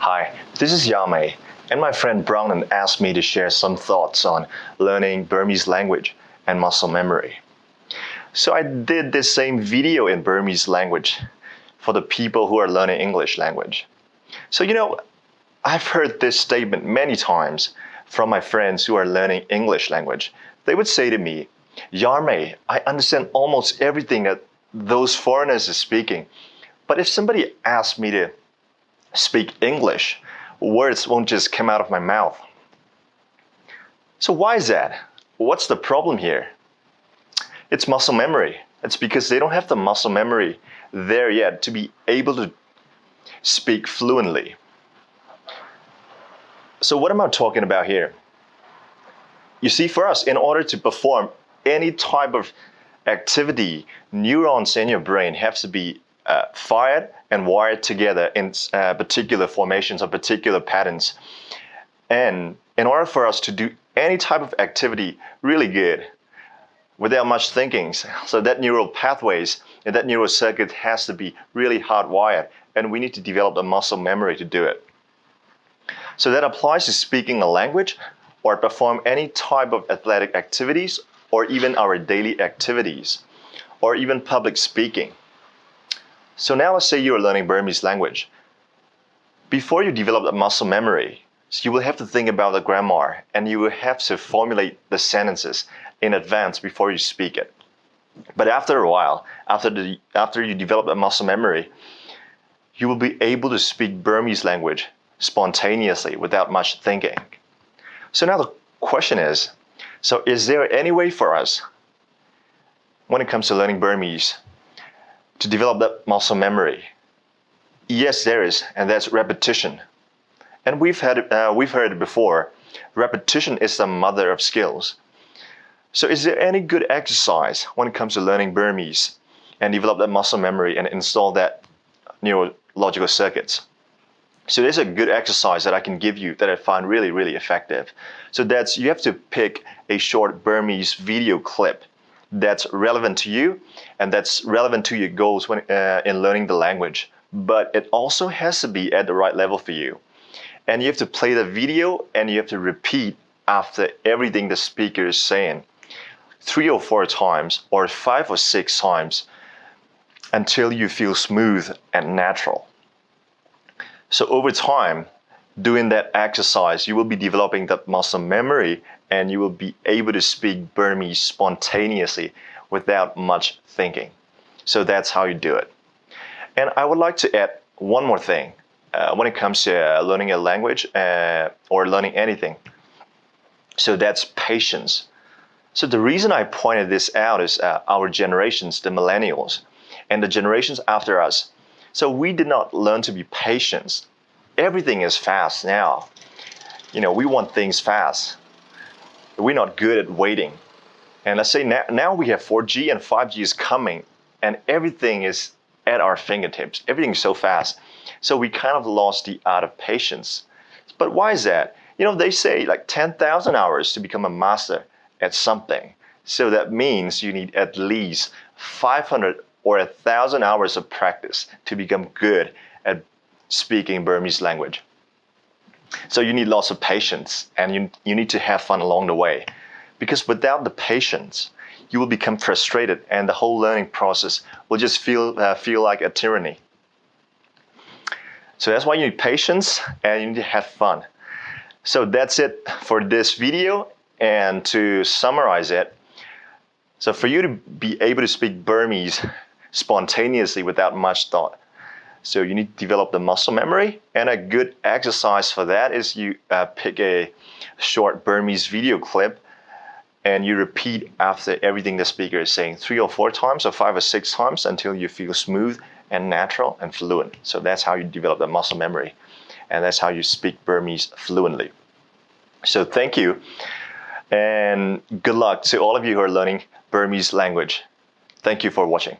Hi, this is Yame, and my friend Brownan asked me to share some thoughts on learning Burmese language and muscle memory. So I did this same video in Burmese language for the people who are learning English language. So I've heard this statement many times from my friends who are learning English language. They would say to me, Yarme, I understand almost everything that those foreigners are speaking, but if somebody asked me to speak English, words won't just come out of my mouth. So why is that? What's the problem here? It's muscle memory. It's because they don't have the muscle memory there yet to be able to speak fluently. So what am I talking about here? You see, for us, in order to perform any type of activity, neurons in your brain have to be fired and wired together in particular formations or particular patterns. And in order for us to do any type of activity really good, without much thinking, so that neural pathways and that neural circuit has to be really hardwired, and we need to develop the muscle memory to do it. So that applies to speaking a language or perform any type of athletic activities or even our daily activities or even public speaking. So now let's say you're learning Burmese language. Before you develop the muscle memory, you will have to think about the grammar and you will have to formulate the sentences in advance before you speak it. But after a while, after you develop the muscle memory, you will be able to speak Burmese language spontaneously without much thinking. So now the question is there any way for us, when it comes to learning Burmese, to develop that muscle memory? Yes, there is, and that's repetition. And we've heard it before. Repetition is the mother of skills. So is there any good exercise when it comes to learning Burmese and develop that muscle memory and install that neurological circuits? So there's a good exercise that I can give you that I find really, really effective. So that's, you have to pick a short Burmese video clip that's relevant to you and that's relevant to your goals when in learning the language. But it also has to be at the right level for you. And you have to play the video and you have to repeat after everything the speaker is saying 3 or 4 times or 5 or 6 times until you feel smooth and natural. So over time, doing that exercise, you will be developing that muscle memory and you will be able to speak Burmese spontaneously without much thinking. So that's how you do it. And I would like to add one more thing when it comes to learning a language or learning anything. So that's patience. So the reason I pointed this out is our generations, the millennials, and the generations after us. So we did not learn to be patient. Everything is fast now. We want things fast. We're not good at waiting. And let's say now we have 4G and 5G is coming and everything is at our fingertips. Everything is so fast. So we kind of lost the art of patience. But why is that? They say like 10,000 hours to become a master at something. So that means you need at least 500 or 1,000 hours of practice to become good at speaking Burmese language. So you need lots of patience and you need to have fun along the way. Because without the patience, you will become frustrated and the whole learning process will just feel like a tyranny. So that's why you need patience and you need to have fun. So that's it for this video. And to summarize it, so for you to be able to speak Burmese spontaneously without much thought, so you need to develop the muscle memory, and a good exercise for that is you pick a short Burmese video clip and you repeat after everything the speaker is saying 3 or 4 times or 5 or 6 times until you feel smooth and natural and fluent. So that's how you develop the muscle memory, and that's how you speak Burmese fluently. So thank you, and good luck to all of you who are learning Burmese language. Thank you for watching.